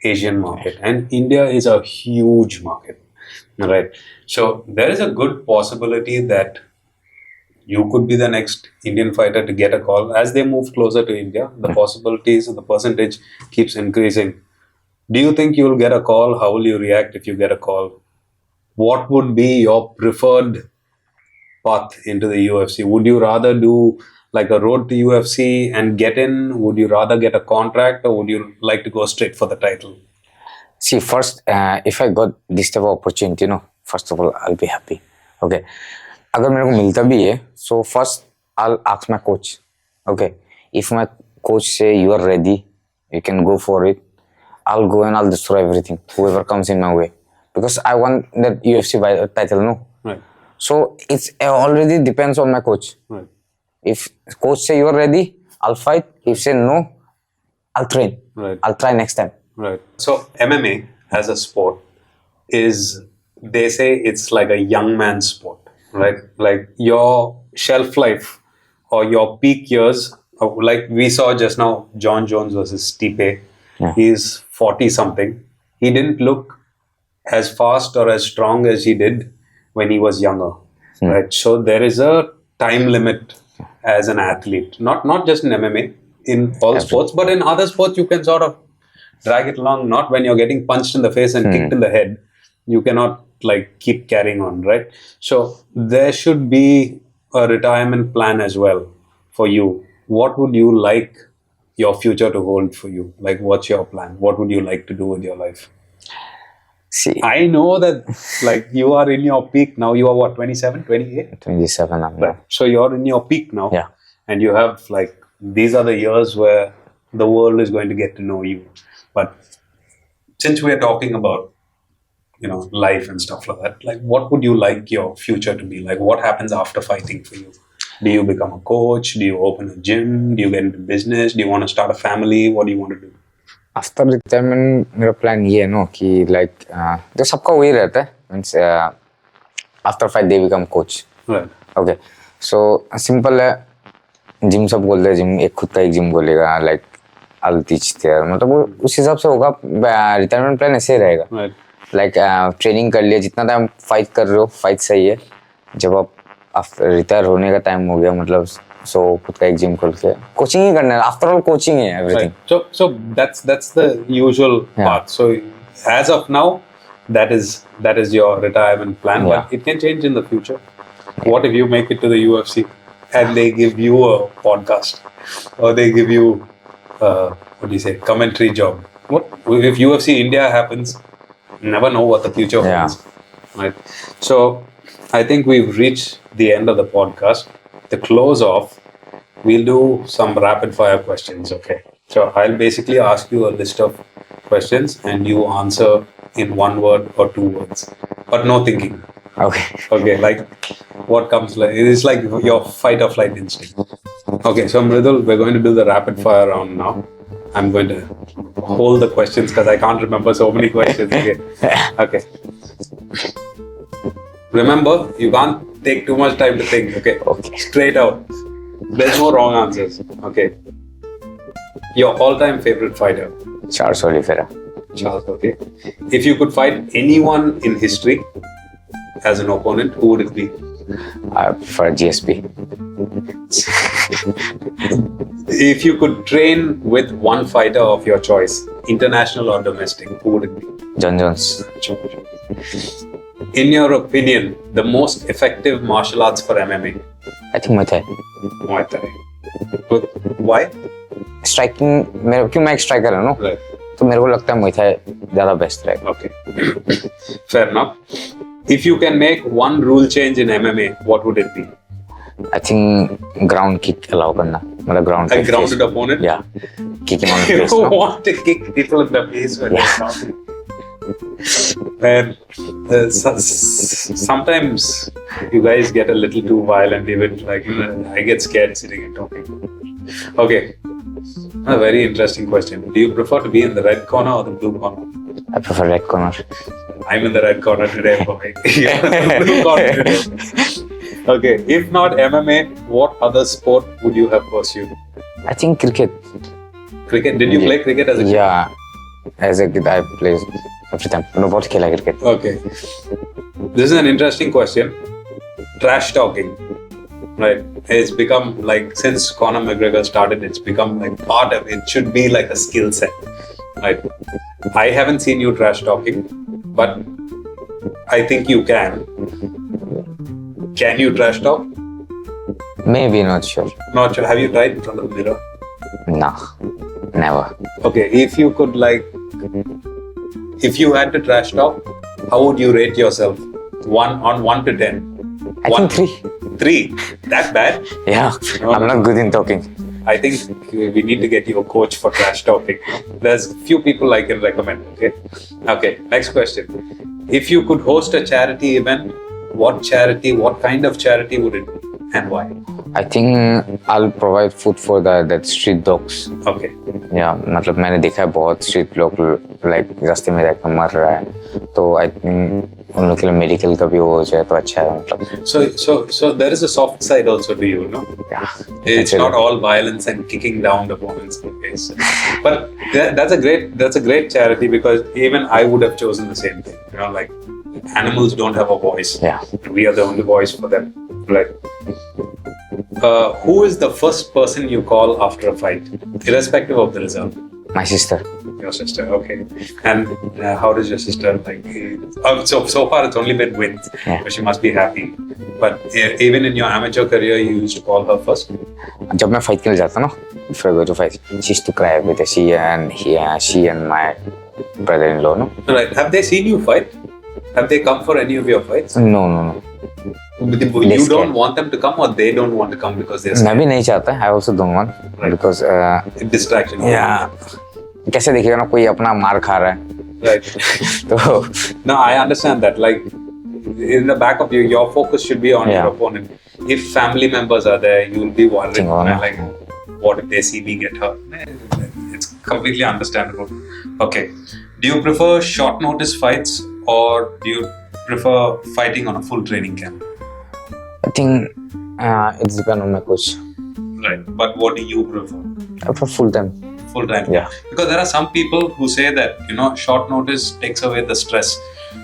Asian market, and India is a huge market, right? So there is a good possibility that you could be the next Indian fighter to get a call. As they move closer to India, the possibilities and the percentage keeps increasing. Do you think you will get a call? How will you react if you get a call? What would be your preferred path into the UFC? Would you rather do like a road to UFC and get in? Would you rather get a contract, or would you like to go straight for the title? See, first, if I got this type of opportunity, you know, first of all, I'll be happy. Okay. अगर मेरे को मिलता भी है, so first I'll ask my coach. Okay. If my coach say you are ready, you can go for it, I'll go and I'll destroy everything, whoever comes in my way, because I want that UFC title, no? Right. So it's already depends on my coach. Right. If coach say you are ready, I'll fight. If say no, I'll train. Right. I'll try next time. Right. So MMA as a sport is, they say it's like a young man's sport, right? Like your shelf life or your peak years, like we saw just now, John Jones versus Stipe. Yeah. He's 40 something. He didn't look as fast or as strong as he did when he was younger, right? So there is a time limit as an athlete, not just in MMA, in all sports, but in other sports you can sort of drag it along. Not when you're getting punched in the face and kicked in the head, you cannot like keep carrying on, right? So there should be a retirement plan as well for you. What would you like your future to hold for you? Like, what's your plan? What would you like to do with your life? See, I know that like you are in your peak now. You are what, 27, 28? 27. Right. So you're in your peak now. Yeah. And you have like, these are the years where the world is going to get to know you. But since we're talking about, you know, life and stuff like that, like what would you like your future to be? Like, what happens after fighting for you? Do you become a coach? Do you open a gym? Do you get into business? Do you want to start a family? What do you want to do? After retirement, मेरा plan ये है no कि like जो सबका वही रहता है, means after fight they become coach. Right. Okay, so simple है. जिम सब बोलते हैं, जिम एक खुद का एक जिम बोलेगा, लाइक I'll teach there, मतलब वो उस हिसाब से होगा. रिटायरमेंट प्लान ऐसे ही रहेगा. लाइक ट्रेनिंग कर लिया, जितना टाइम फाइट कर रहे हो फाइट सही है. जब आप रिटायर होने का टाइम हो गया, मतलब सो खुद का एक जिम खोल के कोचिंग ही करना है. आफ्टर ऑल कोचिंग है everything. So that's the usual path. So as of now, that is your retirement plan, but it can change in the future. What if you make it to the UFC and they give you a podcast, or they give you what do you say, commentary job? What if UFC India happens? Never know what the future holds. Right. So I think we've reached the end of the podcast. The close off, we'll do some rapid fire questions. Okay. So I'll basically ask you a list of questions and you answer in 1 word or 2 words, but no thinking. Okay, like what comes, like it is like your fight or flight instinct. Okay, so Mridul, we're going to do the rapid fire round now. I'm going to hold the questions because I can't remember so many questions. Okay. Remember, you can't take too much time to think. Okay. Straight out. There's no wrong answers. Okay. Your all-time favorite fighter? Charles Oliveira. Charles, okay. If you could fight anyone in history as an opponent, who would it be? I prefer GSP. If you could train with one fighter of your choice, international or domestic, who would it be? John Jones. In your opinion, the most effective martial arts for MMA? I think Muay Thai. Muay Thai. Why? Striking, क्यों मैं एक striker हूँ ना, तो मेरे को लगता है मुay thai ज़्यादा बेस्ट रहेगा. Okay. Fair enough. If you can make one rule change in MMA, what would it be? I think ground kick allow करना, मतलब ground. A grounded opponent? Yeah. Kicking on the You face. don't want to kick people in the face when they're grounded. And sometimes you guys get a little too violent, even like I get scared sitting and talking. Okay. A very interesting question. Do you prefer to be in the red corner or the blue corner? I prefer red corner. I'm in the red corner today for me. You're in the blue corner today. Okay. If not MMA, what other sport would you have pursued? I think cricket. Cricket? Did you play cricket as a kid? Yeah. As a kid, I played every time. No, बहुत खेला cricket. Okay. This is an interesting question. Trash talking. Right, it's become like, since Conor McGregor started, it's become like part of it. Should be like a skill set. Right, I haven't seen you trash talking, but I think you can. Can you trash talk? Maybe, not sure. Not sure. Have you tried in front of the mirror? No, never. Okay, if you could if you had to trash talk, how would you rate yourself? 1 to 10. I think 3. 3? That bad? Yeah, I'm not good in talking. I think we need to get you a coach for trash talking. There's few people I can recommend. Okay, next question. If you could host a charity event, what kind of charity would it be and why? I think I'll provide food for that street dogs. Okay. Yeah, मतलब मैंने देखा है बहुत street लोग like रास्ते में रहकर मर रहा है, तो I think उन लोग के लिए मेडिकल का भी हो जाए तो अच्छा है मतलब. So there is a soft side also to you, no? Yeah. It's not all violence and kicking down the opponents in the face. But that's a great charity, because even I would have chosen the same thing. You know, like animals don't have a voice. Yeah. We are the only voice for them. Right. Who is the first person you call after a fight, irrespective of the result? My sister. Your sister, okay. And how does your sister like? So far it's only been wins, but she must be happy. But even in your amateur career, you used to call her first. जब मैं fight खेलने जाता ना, if I go to fight, she used to cry with she and my brother-in-law, no. Right. Have they seen you fight? Have they come for any of your fights? No. You don't want them to come, or they don't want to come because they're scared? मैं भी नहीं चाहता. I also don't want, because distraction. Yeah. कैसे देखेगा ना कोई अपना मार खा रहा है. Right. तो no, I understand that. Like in the back of you, your focus should be on your opponent. If family members are there, you'll be wondering, like, what if they see me get hurt? It's completely understandable. Okay. Do you prefer short notice fights, or do you prefer fighting on a full training camp? I think it's depend on my coach. Right. But what do you prefer? For full time. Full time. Yeah. Because there are some people who say that, short notice takes away the stress.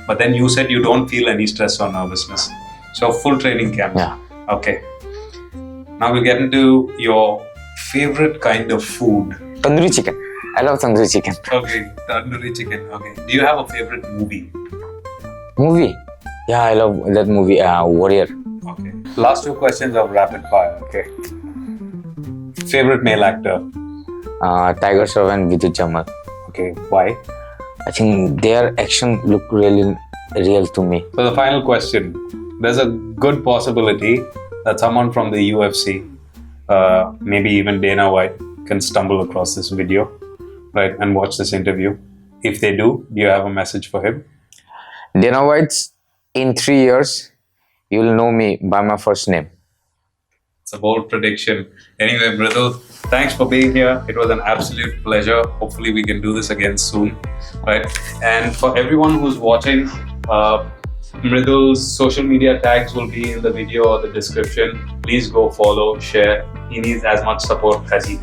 But then you said you don't feel any stress or nervousness. So full training camp. Yeah. Okay. Now we'll get into your favorite kind of food. Tandoori chicken. I love tandoori chicken. Okay. Tandoori chicken. Okay. Do you have a favorite movie? Movie? Yeah, I love that movie, Warrior. Okay. Last two questions of rapid fire. Okay. Favorite male actor? Tiger Shroff and Vidut Jamal. Okay. Why? I think their action look really real to me. So the final question. There's a good possibility that someone from the UFC, maybe even Dana White, can stumble across this video, right, and watch this interview. If they do you have a message for him? Dana White's, in 3 years, you will know me by my first name. It's a bold prediction. Anyway, Mridul, thanks for being here. It was an absolute pleasure. Hopefully we can do this again soon, right? And for everyone who's watching, Mridul's social media tags will be in the video or the description. Please go follow, share. He needs as much support as he